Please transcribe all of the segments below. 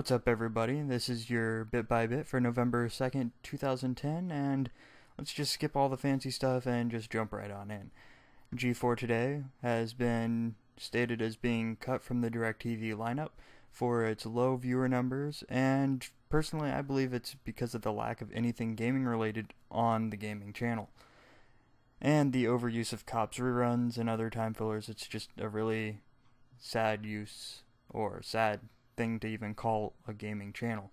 What's up, everybody? This is your Bit by Bit for November 2nd, 2010, and let's just skip all the fancy stuff and just jump right on in. G4 Today has been stated as being cut from the DirecTV lineup for its low viewer numbers, and personally I believe it's because of the lack of anything gaming related on the gaming channel. And the overuse of Cops reruns and other time fillers. It's just a really sad use, or sad thing to even call a gaming channel.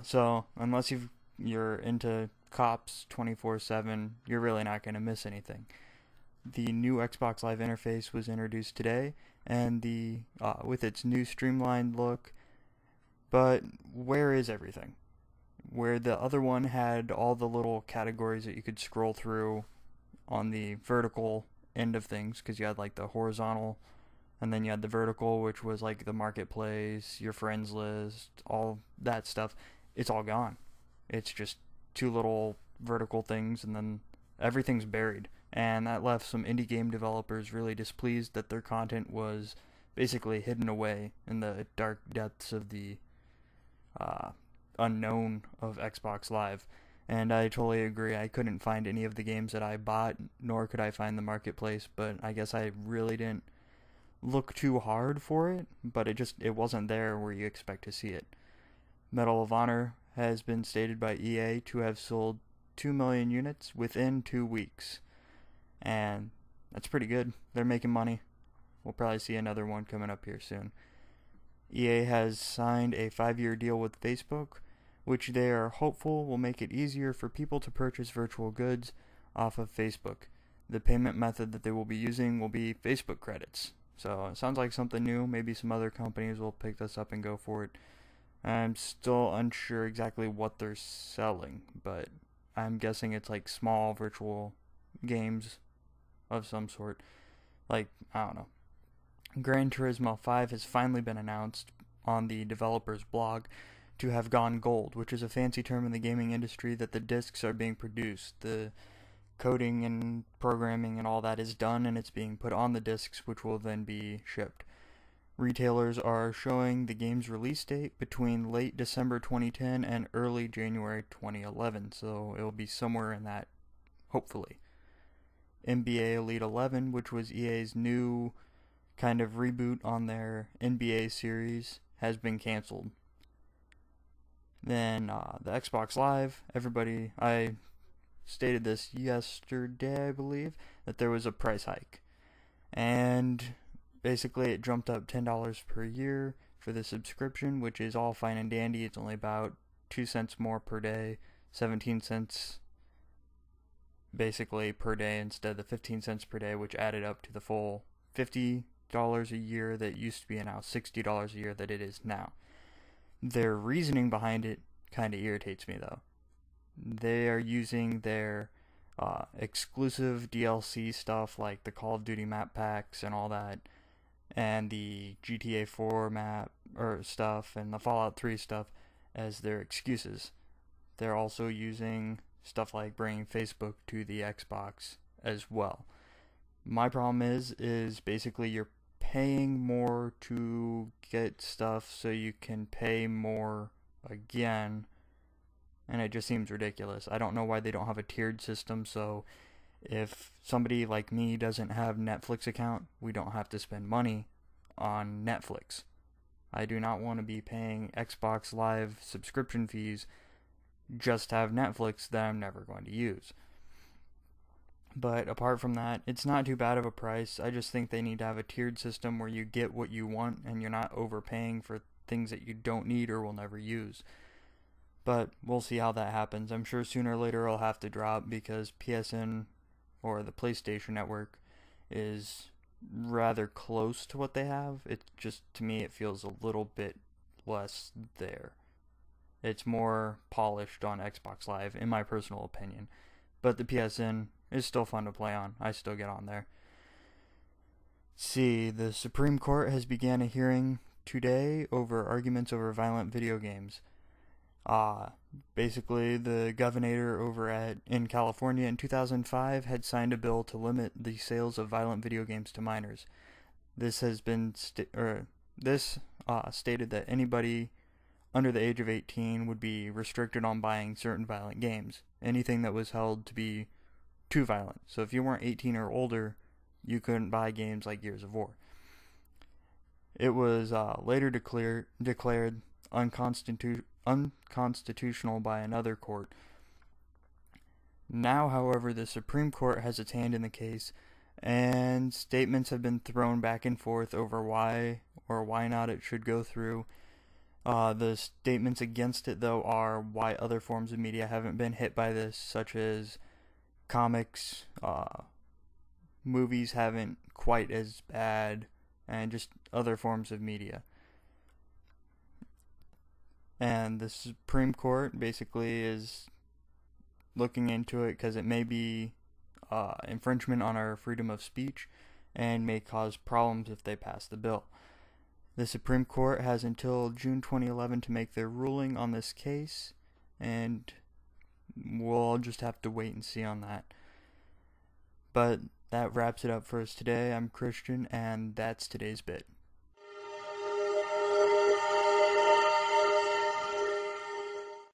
So unless you're into Cops 24/7, you're really not going to miss anything. The new Xbox Live interface was introduced today, and with its new streamlined look. But where is everything? Where the other one had all the little categories that you could scroll through on the vertical end of things, because you had like the horizontal, and then you had the vertical, which was like the marketplace, your friends list, all that stuff. It's all gone. It's just two little vertical things, and then everything's buried. And that left some indie game developers really displeased that their content was basically hidden away in the dark depths of the unknown of Xbox Live. And I totally agree. I couldn't find any of the games that I bought, nor could I find the marketplace, but I guess I really didn't look too hard for it, but it wasn't there where you expect to see it. Medal of Honor has been stated by EA to have sold 2 million units within 2 weeks, and that's pretty good. They're making money. We'll probably see another one coming up here soon. EA has signed a 5-year deal with Facebook, which they are hopeful will make it easier for people to purchase virtual goods off of Facebook. The payment method that they will be using will be Facebook credits. So it sounds like something new. Maybe some other companies will pick this up and go for it. I'm still unsure exactly what they're selling, but I'm guessing it's like small virtual games of some sort. Like, I don't know. Gran Tourismo 5 has finally been announced on the developer's blog to have gone gold, which is a fancy term in the gaming industry that the discs are being produced. The coding and programming and all that is done, and it's being put on the discs, which will then be shipped. Retailers are showing the game's release date between late December 2010 and early January 2011, so it'll be somewhere in that, hopefully. NBA Elite 11, which was EA's new kind of reboot on their NBA series, has been canceled. Then the Xbox Live, I stated this yesterday, I believe, that there was a price hike. And basically it jumped up $10 per year for the subscription, which is all fine and dandy. It's only about 2 cents more per day, 17 cents basically per day instead of the 15 cents per day, which added up to the full $50 a year that used to be, and now $60 a year that it is now. Their reasoning behind it kind of irritates me, though. They are using their exclusive DLC stuff like the Call of Duty map packs and all that, and the GTA 4 map or stuff and the Fallout 3 stuff as their excuses. They're also using stuff like bringing Facebook to the Xbox as well. My problem is basically you're paying more to get stuff so you can pay more again, and it just seems ridiculous. I don't know why they don't have a tiered system, so if somebody like me doesn't have Netflix account, we don't have to spend money on Netflix. I do not want to be paying Xbox Live subscription fees just to have Netflix that I'm never going to use. But apart from that, it's not too bad of a price. I just think they need to have a tiered system where you get what you want and you're not overpaying for things that you don't need or will never use. But we'll see how that happens. I'm sure sooner or later it'll have to drop because PSN, or the PlayStation Network, is rather close to what they have. It just, to me, it feels a little bit less there. It's more polished on Xbox Live, in my personal opinion. But the PSN is still fun to play on. I still get on there. See, the Supreme Court has began a hearing today over arguments over violent video games. Basically, the governor in California in 2005 had signed a bill to limit the sales of violent video games to minors. This has been stated that anybody under the age of 18 would be restricted on buying certain violent games, anything that was held to be too violent. So if you weren't 18 or older, you couldn't buy games like Gears of War. It was later declared unconstitutional by another court. Now, however, the Supreme Court has its hand in the case, and statements have been thrown back and forth over why or why not it should go through. The statements against it, though, are why other forms of media haven't been hit by this, such as comics, movies haven't quite as bad, and just other forms of media. And the Supreme Court basically is looking into it because it may be infringement on our freedom of speech and may cause problems if they pass the bill. The Supreme Court has until June 2011 to make their ruling on this case, and we'll all just have to wait and see on that. But that wraps it up for us today. I'm Christian, and that's today's bit.